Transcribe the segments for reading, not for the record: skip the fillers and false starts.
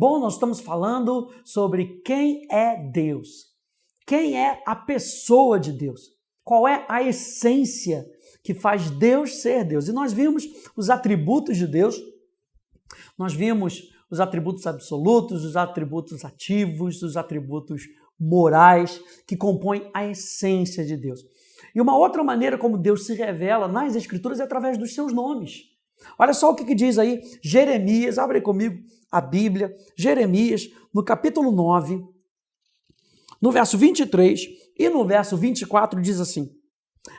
Bom, nós estamos falando sobre quem é Deus. Quem é a pessoa de Deus? Qual é a essência que faz Deus ser Deus? E nós vimos os atributos de Deus, nós vimos os atributos absolutos, os atributos ativos, os atributos morais que compõem a essência de Deus. E uma outra maneira como Deus se revela nas Escrituras é através dos seus nomes. Olha só o que diz aí Jeremias, abre aí comigo a Bíblia, Jeremias, no capítulo 9, no verso 23 e no verso 24 diz assim: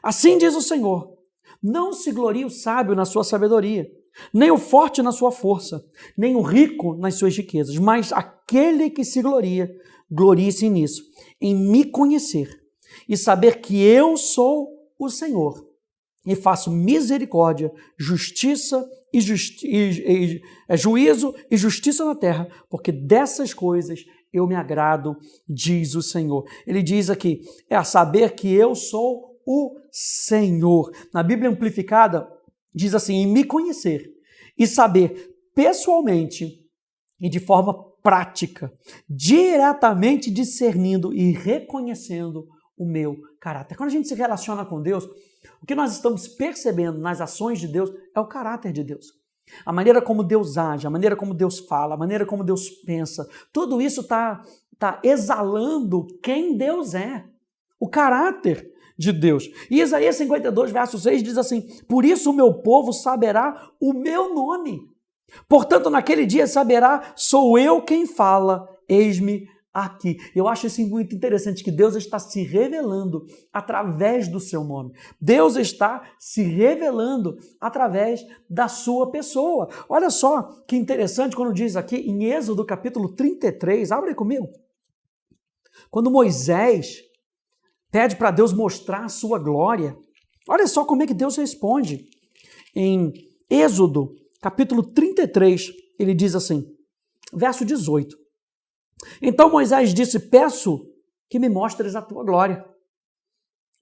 assim diz o Senhor, não se glorie o sábio na sua sabedoria, nem o forte na sua força, nem o rico nas suas riquezas, mas aquele que se gloria, glorie-se nisso, em me conhecer e saber que eu sou o Senhor e faço misericórdia, justiça juízo e justiça na terra, porque dessas coisas eu me agrado, diz o Senhor. Ele diz aqui, é a saber que eu sou o Senhor. Na Bíblia Amplificada, diz assim, em me conhecer e saber pessoalmente e de forma prática, diretamente discernindo e reconhecendo o meu caráter. Quando a gente se relaciona com Deus, o que nós estamos percebendo nas ações de Deus é o caráter de Deus. A maneira como Deus age, a maneira como Deus fala, a maneira como Deus pensa, tudo isso está exalando quem Deus é, o caráter de Deus. E Isaías 52, verso 6 diz assim, por isso o meu povo saberá o meu nome. Portanto, naquele dia saberá, sou eu quem fala, eis-me aqui. Eu acho isso muito interessante, que Deus está se revelando através do seu nome. Deus está se revelando através da sua pessoa. Olha só que interessante quando diz aqui em Êxodo capítulo 33, abre aí comigo. Quando Moisés pede para Deus mostrar a sua glória, olha só como é que Deus responde. Em Êxodo capítulo 33, ele diz assim, verso 18. Então Moisés disse, peço que me mostres a tua glória.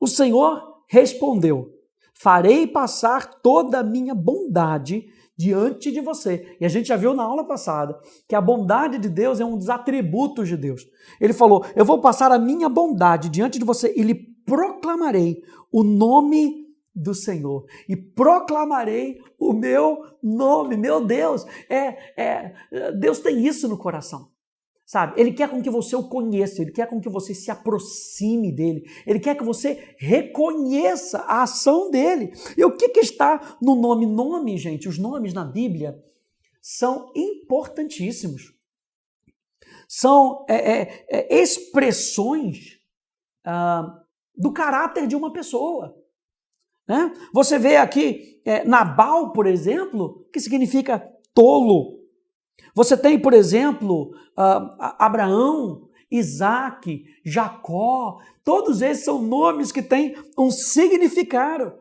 O Senhor respondeu, farei passar toda a minha bondade diante de você. E a gente já viu na aula passada que a bondade de Deus é um dos atributos de Deus. Ele falou, eu vou passar a minha bondade diante de você e lhe proclamarei o nome do Senhor. E proclamarei o meu nome. Meu Deus, Deus tem isso no coração. Sabe? Ele quer com que você o conheça, ele quer com que você se aproxime dele, ele quer que você reconheça a ação dele. E o que está no nome? Nome, gente, os nomes na Bíblia são importantíssimos. São expressões do caráter de uma pessoa. Né? Você vê aqui Nabal, por exemplo, que significa tolo. Você tem, por exemplo, Abraão, Isaac, Jacó, todos esses são nomes que têm um significado.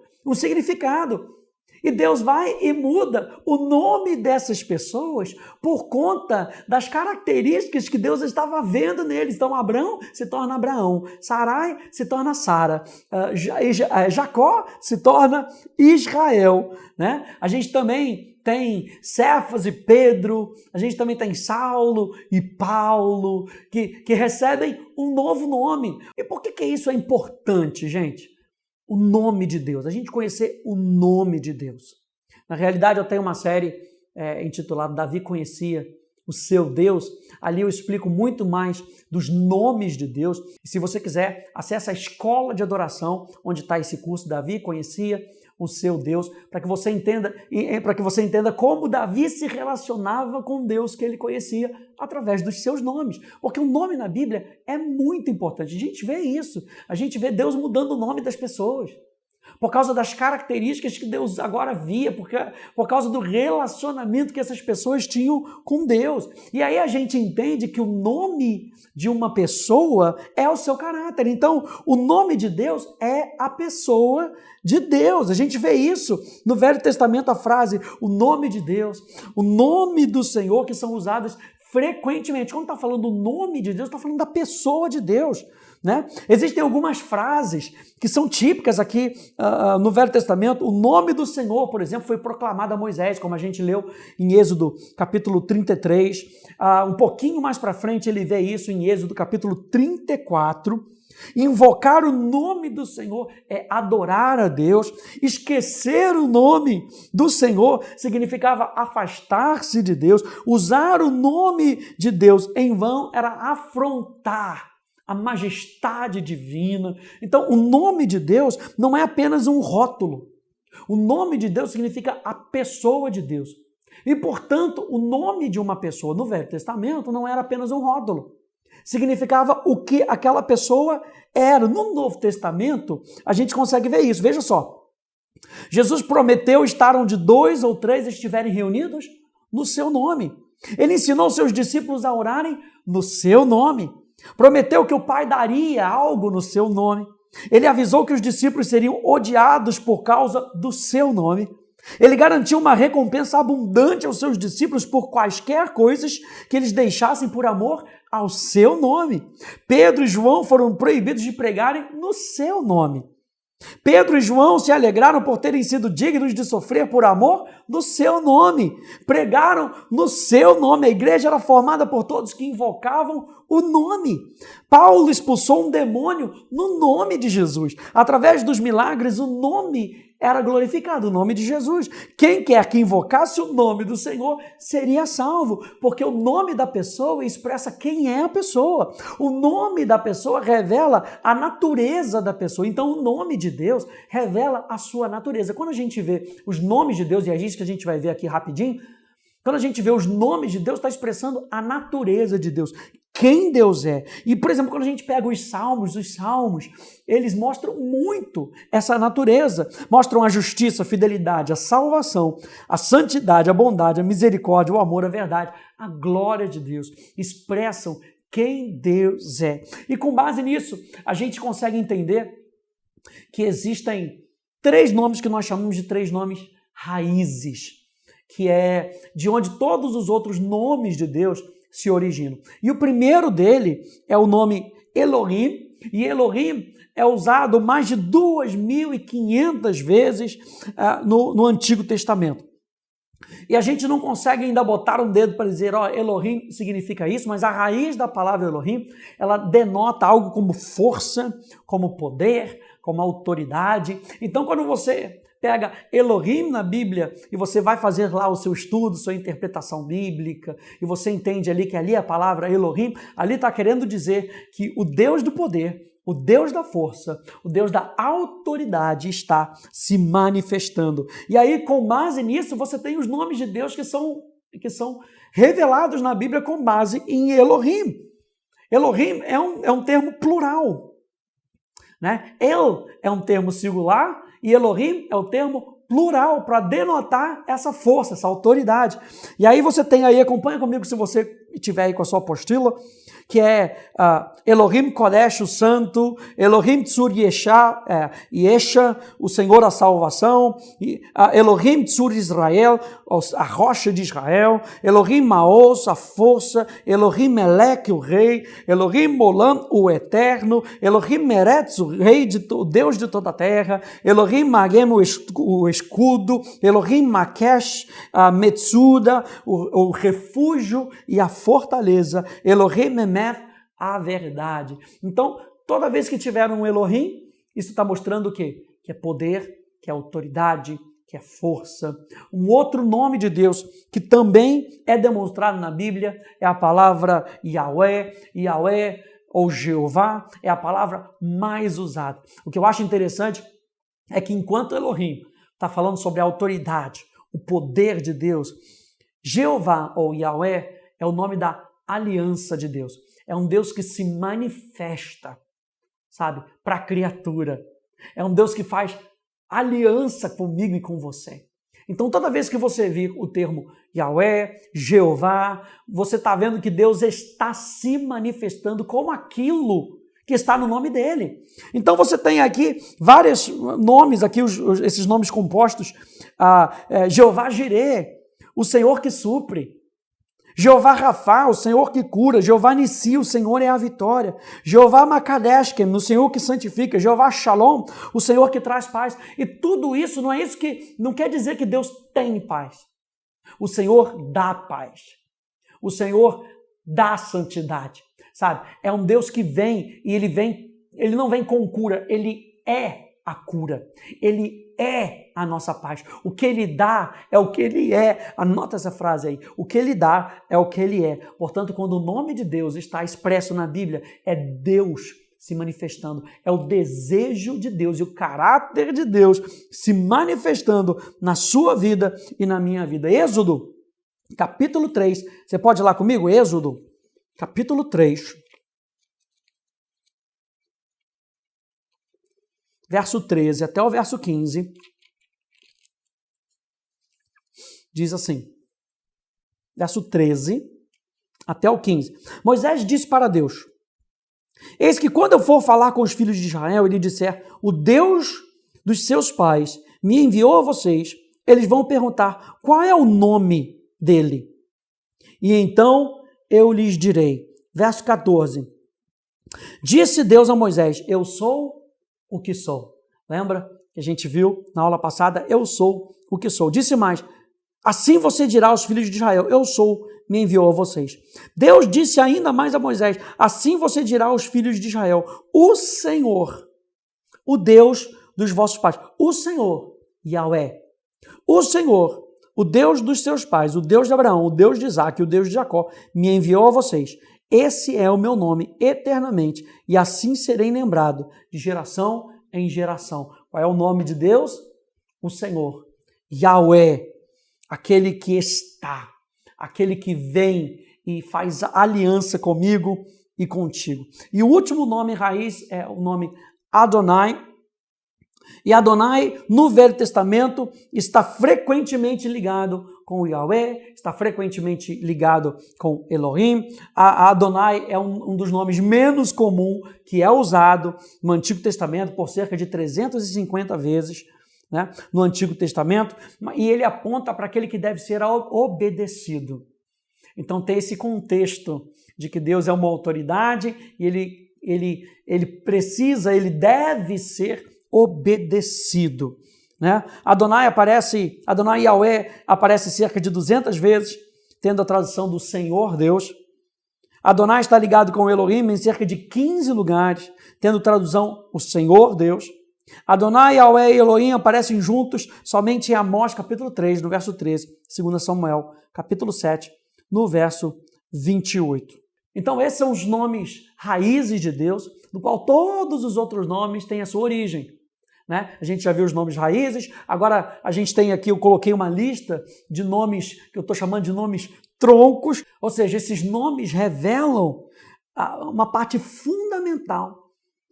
E Deus vai e muda o nome dessas pessoas por conta das características que Deus estava vendo neles. Então, Abraão se torna Abraão, Sarai se torna Sara, Jacó se torna Israel. Né? A gente também tem Cefas e Pedro, a gente também tem Saulo e Paulo, que recebem um novo nome. E por que isso é importante, gente? O nome de Deus, a gente conhecer o nome de Deus. Na realidade, eu tenho uma série intitulada Davi Conhecia o Seu Deus. Ali eu explico muito mais dos nomes de Deus. E se você quiser, acesse a Escola de Adoração, onde está esse curso Davi Conhecia o Seu Deus, para que você entenda como Davi se relacionava com Deus que ele conhecia através dos seus nomes. Porque o nome na Bíblia é muito importante. A gente vê isso. A gente vê Deus mudando o nome das pessoas. Por causa das características que Deus agora via, por causa do relacionamento que essas pessoas tinham com Deus. E aí a gente entende que o nome de uma pessoa é o seu caráter. Então, o nome de Deus é a pessoa de Deus. A gente vê isso no Velho Testamento, a frase, o nome de Deus, o nome do Senhor, que são usadas frequentemente. Quando está falando do nome de Deus, está falando da pessoa de Deus. né? Existem algumas frases que são típicas aqui no Velho Testamento. O nome do Senhor, por exemplo, foi proclamado a Moisés, como a gente leu em Êxodo capítulo 33. Um pouquinho mais para frente ele vê isso em Êxodo capítulo 34. Invocar o nome do Senhor é adorar a Deus. Esquecer o nome do Senhor significava afastar-se de Deus. Usar o nome de Deus em vão era afrontar a majestade divina. Então, o nome de Deus não é apenas um rótulo. O nome de Deus significa a pessoa de Deus. E, portanto, o nome de uma pessoa no Velho Testamento não era apenas um rótulo. Significava o que aquela pessoa era. No Novo Testamento, a gente consegue ver isso. Veja só. Jesus prometeu estar onde 2 ou 3 estiverem reunidos no seu nome. Ele ensinou seus discípulos a orarem no seu nome. Prometeu que o Pai daria algo no seu nome. Ele avisou que os discípulos seriam odiados por causa do seu nome. Ele garantiu uma recompensa abundante aos seus discípulos por quaisquer coisas que eles deixassem por amor ao seu nome. Pedro e João foram proibidos de pregarem no seu nome. Pedro e João se alegraram por terem sido dignos de sofrer por amor do seu nome. Pregaram no seu nome. A igreja era formada por todos que invocavam o nome. Paulo expulsou um demônio no nome de Jesus. Através dos milagres, o nome era glorificado, o nome de Jesus. Quem quer que invocasse o nome do Senhor seria salvo, porque o nome da pessoa expressa quem é a pessoa. O nome da pessoa revela a natureza da pessoa. Então, o nome de Deus revela a sua natureza. Quando a gente vê os nomes de Deus, e é isso que a gente vai ver aqui rapidinho, quando a gente vê os nomes de Deus, está expressando a natureza de Deus, quem Deus é. E, por exemplo, quando a gente pega os salmos, eles mostram muito essa natureza. Mostram a justiça, a fidelidade, a salvação, a santidade, a bondade, a misericórdia, o amor, a verdade, a glória de Deus. Expressam quem Deus é. E com base nisso, a gente consegue entender que existem 3 nomes que nós chamamos de 3 nomes raízes, que é de onde todos os outros nomes de Deus se originam. E o primeiro dele é o nome Elohim, e Elohim é usado mais de 2.500 vezes no Antigo Testamento. E a gente não consegue ainda botar um dedo para dizer, Elohim significa isso, mas a raiz da palavra Elohim, ela denota algo como força, como poder, como autoridade. Então, quando você pega Elohim na Bíblia e você vai fazer lá o seu estudo, sua interpretação bíblica, e você entende ali que ali a palavra Elohim, ali está querendo dizer que o Deus do poder, o Deus da força, o Deus da autoridade está se manifestando. E aí, com base nisso, você tem os nomes de Deus que são revelados na Bíblia com base em Elohim. Elohim é um termo plural, né? El é um termo singular e Elohim é o termo plural para denotar essa força, essa autoridade. E aí você tem aí, acompanha comigo se você estiver aí com a sua apostila, que é Elohim Kodesh, o Santo, Elohim Tzur Yesha, o Senhor a salvação, Elohim Tzur Israel, a rocha de Israel, Elohim Maos, a força, Elohim Melech, o rei, Elohim Molam, o eterno, Elohim Meretz, o rei, o Deus de toda a terra, Elohim Magem, o escudo, Elohim Makesh, a Metsuda, o refúgio e a fortaleza, Elohim Memeth, a verdade. Então, toda vez que tiver um Elohim, isso está mostrando o quê? Que é poder, que é autoridade, que é força. Um outro nome de Deus que também é demonstrado na Bíblia é a palavra Yahweh. Yahweh ou Jeová é a palavra mais usada. O que eu acho interessante é que enquanto Elohim está falando sobre a autoridade, o poder de Deus, Jeová ou Yahweh é o nome da aliança de Deus. É um Deus que se manifesta, sabe, para a criatura. É um Deus que faz aliança comigo e com você. Então, toda vez que você vir o termo Yahweh, Jeová, você está vendo que Deus está se manifestando como aquilo que está no nome dele. Então, você tem aqui vários nomes, aqui esses nomes compostos. Jeová Jireh, o Senhor que supre. Jeová Rafá, o Senhor que cura. Jeová Nissi, o Senhor é a vitória. Jeová Makadeshkem, o Senhor que santifica. Jeová Shalom, o Senhor que traz paz. E tudo isso não é isso que não quer dizer que Deus tem paz. O Senhor dá paz. O Senhor dá santidade, sabe? É um Deus que vem e ele não vem com cura, ele é a cura. Ele é a nossa paz. O que ele dá é o que ele é. Anota essa frase aí. O que ele dá é o que ele é. Portanto, quando o nome de Deus está expresso na Bíblia, é Deus se manifestando. É o desejo de Deus e o caráter de Deus se manifestando na sua vida e na minha vida. Êxodo, capítulo 3. Você pode ir lá comigo? Êxodo, capítulo 3. Verso 13 até o verso 15, diz assim, verso 13 até o 15. Moisés disse para Deus: eis que quando eu for falar com os filhos de Israel e lhe disser, o Deus dos seus pais me enviou a vocês, eles vão perguntar, qual é o nome dele? E então eu lhes direi. Verso 14. Disse Deus a Moisés, eu sou o que sou. Lembra que a gente viu na aula passada? Eu sou o que sou. Disse mais, assim você dirá aos filhos de Israel, eu sou, me enviou a vocês. Deus disse ainda mais a Moisés, assim você dirá aos filhos de Israel, o Senhor, o Deus dos vossos pais, o Senhor, Yahweh, o Senhor, o Deus dos seus pais, o Deus de Abraão, o Deus de Isaque, o Deus de Jacó, me enviou a vocês. Esse é o meu nome eternamente, e assim serei lembrado de geração em geração. Qual é o nome de Deus? O Senhor, Yahweh, aquele que está, aquele que vem e faz aliança comigo e contigo. E o último nome raiz é o nome Adonai. E Adonai, no Velho Testamento, está frequentemente ligado com o Yahweh, está frequentemente ligado com Elohim. A Adonai é um dos nomes menos comum que é usado no Antigo Testamento por cerca de 350 vezes, né, no Antigo Testamento, e ele aponta para aquele que deve ser obedecido. Então tem esse contexto de que Deus é uma autoridade e ele precisa, ele deve ser obedecido, né? Adonai Yahweh aparece cerca de 200 vezes, tendo a tradução do Senhor Deus. Adonai está ligado com Elohim em cerca de 15 lugares, tendo tradução o Senhor Deus. Adonai, Yahweh e Elohim aparecem juntos somente em Amós, capítulo 3, no verso 13, 2 Samuel, capítulo 7, no verso 28. Então esses são os nomes raízes de Deus, do qual todos os outros nomes têm a sua origem, né? A gente já viu os nomes raízes, agora a gente tem aqui, eu coloquei uma lista de nomes que eu estou chamando de nomes troncos, ou seja, esses nomes revelam uma parte fundamental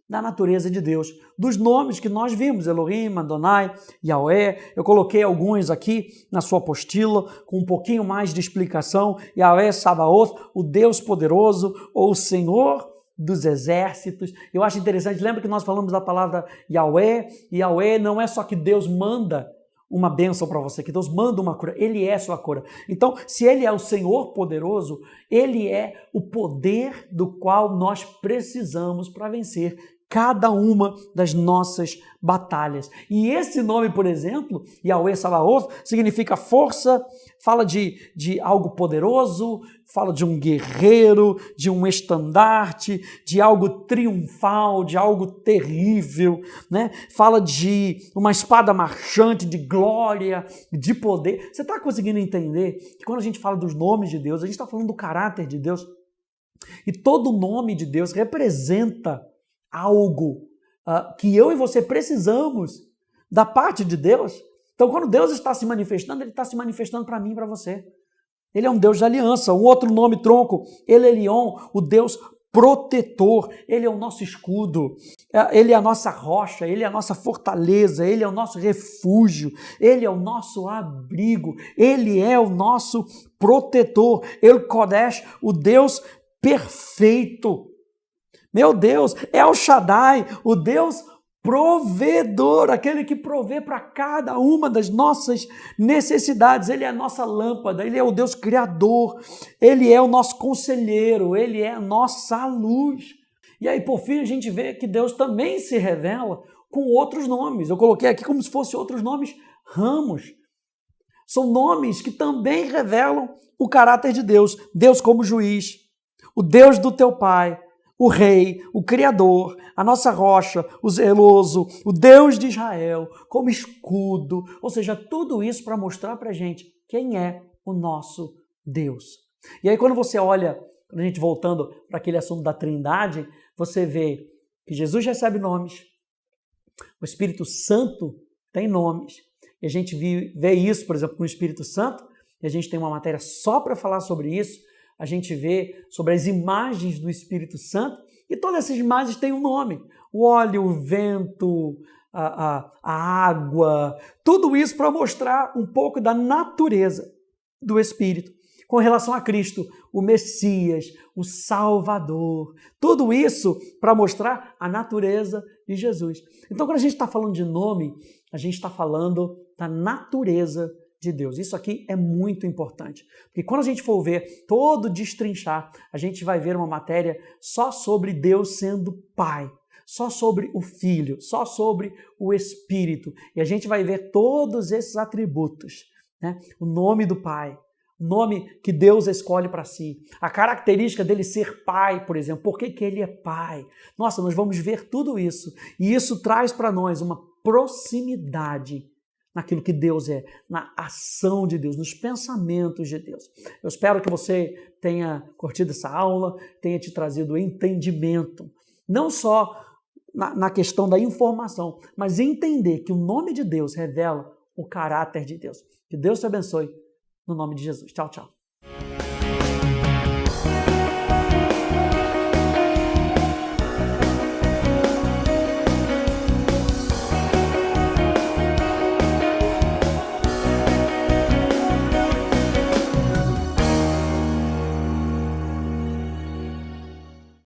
da natureza de Deus, dos nomes que nós vimos, Elohim, Adonai, Yahweh. Eu coloquei alguns aqui na sua apostila, com um pouquinho mais de explicação. Yahweh Sabaoth, o Deus poderoso, ou o Senhor dos exércitos. Eu acho interessante, lembra que nós falamos da palavra Yahweh? Yahweh não é só que Deus manda uma bênção para você, que Deus manda uma cura, Ele é sua cura. Então, se Ele é o Senhor poderoso, Ele é o poder do qual nós precisamos para vencer cada uma das nossas batalhas. E esse nome, por exemplo, Yahweh Sabaoth, significa força, fala de algo poderoso, fala de um guerreiro, de um estandarte, de algo triunfal, de algo terrível, né? Fala de uma espada marchante, de glória, de poder. Você está conseguindo entender que quando a gente fala dos nomes de Deus, a gente está falando do caráter de Deus? E todo nome de Deus representa algo que eu e você precisamos da parte de Deus. Então, quando Deus está se manifestando, Ele está se manifestando para mim e para você. Ele é um Deus de aliança. Um outro nome tronco, El Elyon, o Deus protetor. Ele é o nosso escudo, Ele é a nossa rocha, Ele é a nossa fortaleza, Ele é o nosso refúgio, Ele é o nosso abrigo, Ele é o nosso protetor. El Kodesh, o Deus perfeito. Meu Deus, El Shaddai, o Deus provedor, aquele que provê para cada uma das nossas necessidades. Ele é a nossa lâmpada, Ele é o Deus Criador, Ele é o nosso conselheiro, Ele é a nossa luz. E aí, por fim, a gente vê que Deus também se revela com outros nomes. Eu coloquei aqui como se fossem outros nomes, ramos. São nomes que também revelam o caráter de Deus. Deus como juiz, o Deus do teu pai, o rei, o criador, a nossa rocha, o zeloso, o Deus de Israel, como escudo. Ou seja, tudo isso para mostrar para a gente quem é o nosso Deus. E aí quando você olha, quando a gente voltando para aquele assunto da Trindade, você vê que Jesus recebe nomes, o Espírito Santo tem nomes, e a gente vê isso, por exemplo, com o Espírito Santo, e a gente tem uma matéria só para falar sobre isso. A gente vê sobre as imagens do Espírito Santo, e todas essas imagens têm um nome. O óleo, o vento, a água, tudo isso para mostrar um pouco da natureza do Espírito. Com relação a Cristo, o Messias, o Salvador, tudo isso para mostrar a natureza de Jesus. Então, quando a gente está falando de nome, a gente está falando da natureza de Deus. Isso aqui é muito importante, porque quando a gente for ver todo destrinchar, a gente vai ver uma matéria só sobre Deus sendo Pai, só sobre o Filho, só sobre o Espírito, e a gente vai ver todos esses atributos, né? O nome do Pai, o nome que Deus escolhe para si, a característica dele ser Pai, por exemplo, por que ele é Pai? Nossa, nós vamos ver tudo isso, e isso traz para nós uma proximidade naquilo que Deus é, na ação de Deus, nos pensamentos de Deus. Eu espero que você tenha curtido essa aula, tenha te trazido entendimento, não só na questão da informação, mas entender que o nome de Deus revela o caráter de Deus. Que Deus te abençoe, no nome de Jesus. Tchau, tchau.